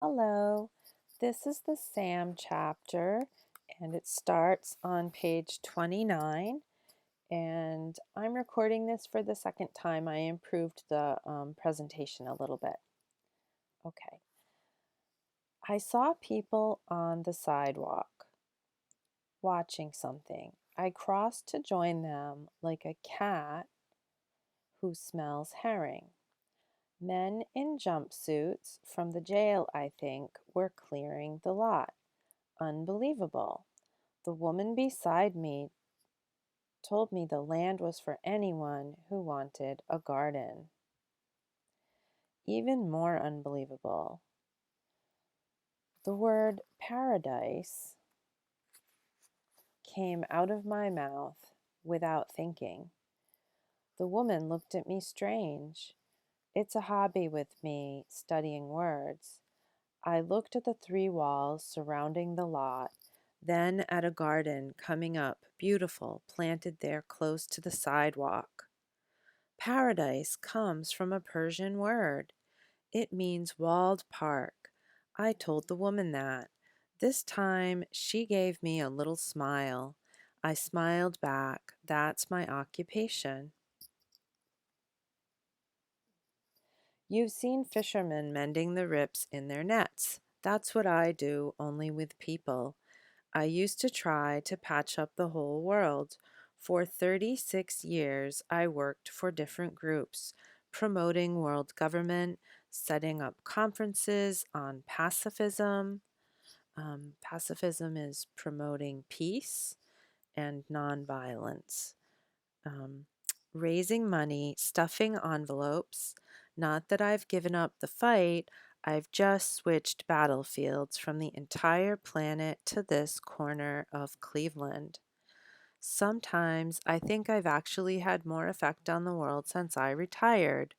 Hello, this is the Sam chapter, and it starts on page 29. And I'm recording this for the second time. I improved the presentation a little bit. Okay. I saw people on the sidewalk watching something. I crossed to join them like a cat who smells herring. Men in jumpsuits from the jail, I think, were clearing the lot. Unbelievable. The woman beside me told me the land was for anyone who wanted a garden. Even more unbelievable. The word paradise came out of my mouth without thinking. The woman looked at me strange. It's a hobby with me, studying words. I looked at the three walls surrounding the lot, then at a garden coming up, beautiful, planted there close to the sidewalk. Paradise comes from a Persian word. It means walled park. I told the woman that. This time she gave me a little smile. I smiled back. That's my occupation. You've seen fishermen mending the rips in their nets. That's what I do, only with people. I used to try to patch up the whole world. For 36 years, I worked for different groups, promoting world government, setting up conferences on pacifism. Pacifism is promoting peace and nonviolence. Um, Raising money, stuffing envelopes. Not that I've given up the fight, I've just switched battlefields from the entire planet to this corner of Cleveland. Sometimes I think I've actually had more effect on the world since I retired.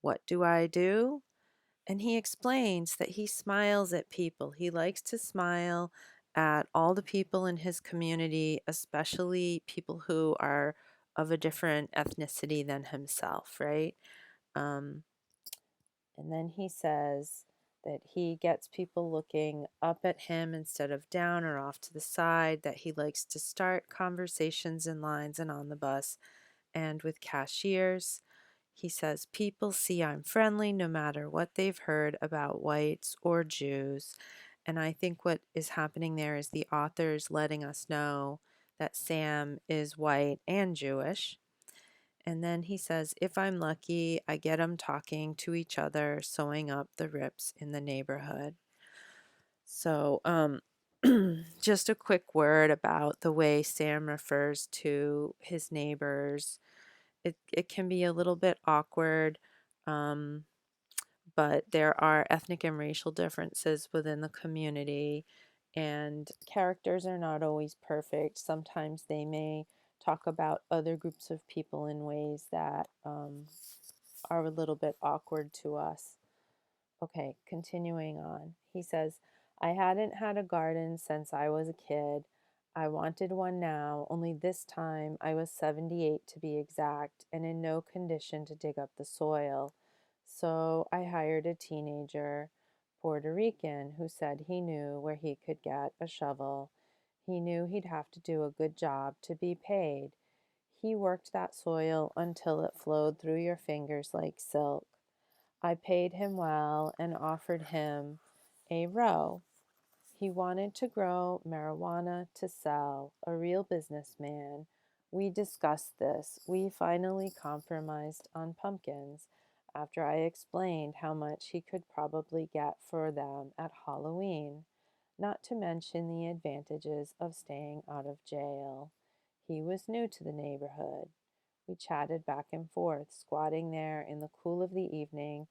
What do I do? And he explains that he smiles at people. He likes to smile at all the people in his community, especially people who are of a different ethnicity than himself, right? Um, and then he says that he gets people looking up at him instead of down or off to the side, that he likes to start conversations in lines and on the bus and with cashiers. He says, people see I'm friendly no matter what they've heard about whites or Jews. And I think what is happening there is the author's letting us know that Sam is white and Jewish. And then he says, if I'm lucky, I get them talking to each other, sewing up the rips in the neighborhood. So, just a quick word about the way Sam refers to his neighbors. It can be a little bit awkward, um, but there are ethnic and racial differences within the community, and characters are not always perfect. Sometimes they may talk about other groups of people in ways that are a little bit awkward to us. Okay, continuing on. He says, I hadn't had a garden since I was a kid. I wanted one now, only this time I was 78 to be exact, and in no condition to dig up the soil. So I hired a teenager, Puerto Rican, who said he knew where he could get a shovel. He knew he'd have to do a good job to be paid. He worked that soil until it flowed through your fingers like silk. I paid him well and offered him a row. He wanted to grow marijuana to sell, a real businessman. We discussed this. We finally compromised on pumpkins after I explained how much he could probably get for them at Halloween, not to mention the advantages of staying out of jail. He was new to the neighborhood. We chatted back and forth, squatting there in the cool of the evening,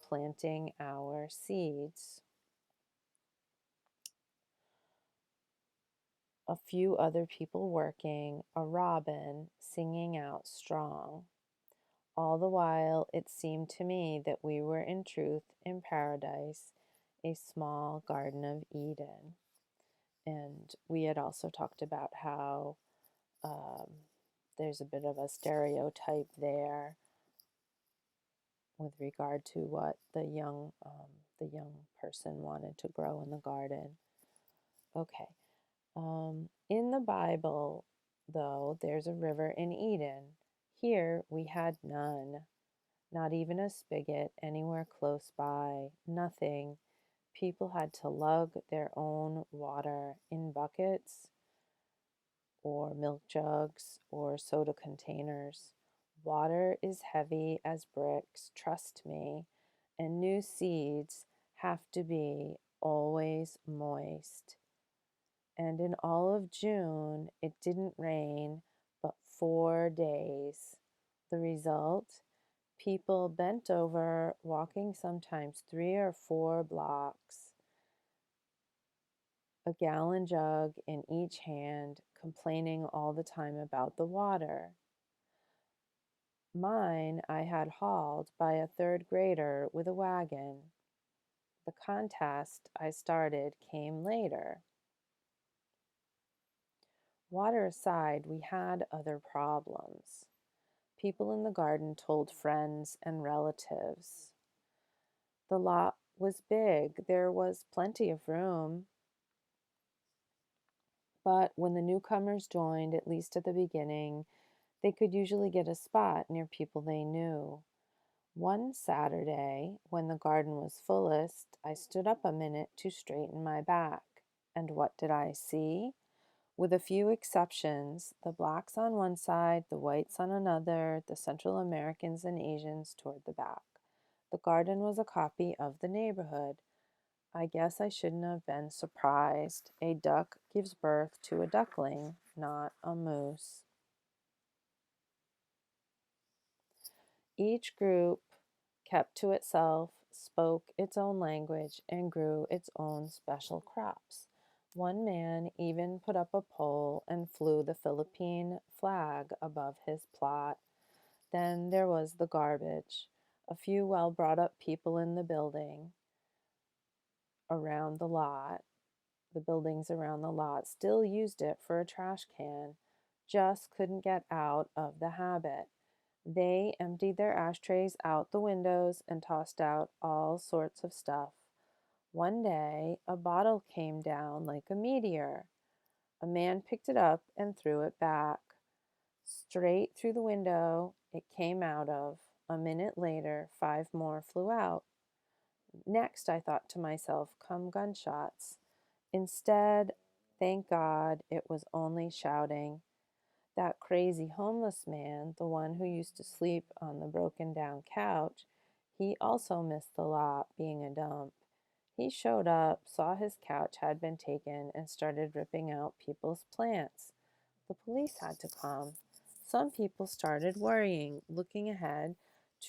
planting our seeds. A few other people working, a robin singing out strong. All the while, it seemed to me that we were in truth in paradise, a small Garden of Eden. And we had also talked about how um, there's a bit of a stereotype there with regard to what the young the young person wanted to grow in the garden. Okay. In the Bible, though, there's a river in Eden. Here we had none, not even a spigot anywhere close by, nothing. People had to lug their own water in buckets or milk jugs or soda containers. Water is heavy as bricks, trust me, and new seeds have to be always moist. And in all of June, it didn't rain but 4 days. The result? People bent over, walking sometimes 3 or 4 blocks, a gallon jug in each hand, complaining all the time about the water. Mine I had hauled by a third grader with a wagon. The contest I started came later. Water aside, we had other problems. People in the garden told friends and relatives. The lot was big, there was plenty of room. But when the newcomers joined, at least at the beginning, they could usually get a spot near people they knew. One Saturday, when the garden was fullest, I stood up a minute to straighten my back. And what did I see? With a few exceptions, the blacks on one side, the whites on another, the Central Americans and Asians toward the back. The garden was a copy of the neighborhood. I guess I shouldn't have been surprised. A duck gives birth to a duckling, not a moose. Each group kept to itself, spoke its own language, and grew its own special crops. One man even put up a pole and flew the Philippine flag above his plot. Then there was the garbage. A few well brought up people in the around the lot, the buildings around the lot still used it for a trash can, just couldn't get out of the habit. They emptied their ashtrays out the windows and tossed out all sorts of stuff. One day, a bottle came down like a meteor. A man picked it up and threw it back. Straight through the window it came out of. A minute later, 5 more flew out. Next, I thought to myself, come gunshots. Instead, thank God, it was only shouting. That crazy homeless man, the one who used to sleep on the broken down couch, he also missed the lot, being a dump. He showed up, saw his couch had been taken, and started ripping out people's plants. The police had to come. Some people started worrying, looking ahead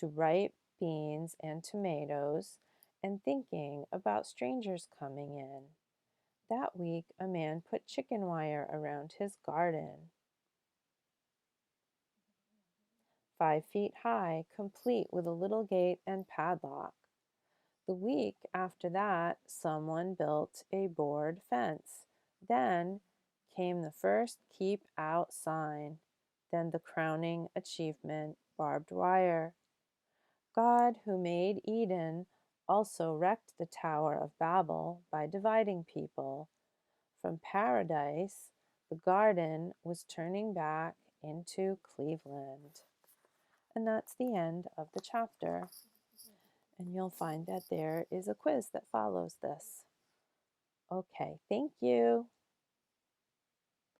to ripe beans and tomatoes, and thinking about strangers coming in. That week, a man put chicken wire around his garden, 5 feet high, complete with a little gate and padlock. The week after that, someone built a board fence. Then came the first keep out sign. Then the crowning achievement, barbed wire. God, who made Eden, also wrecked the Tower of Babel by dividing people. From paradise, the garden was turning back into Cleveland. And that's the end of the chapter. And you'll find that there is a quiz that follows this. Okay, thank you.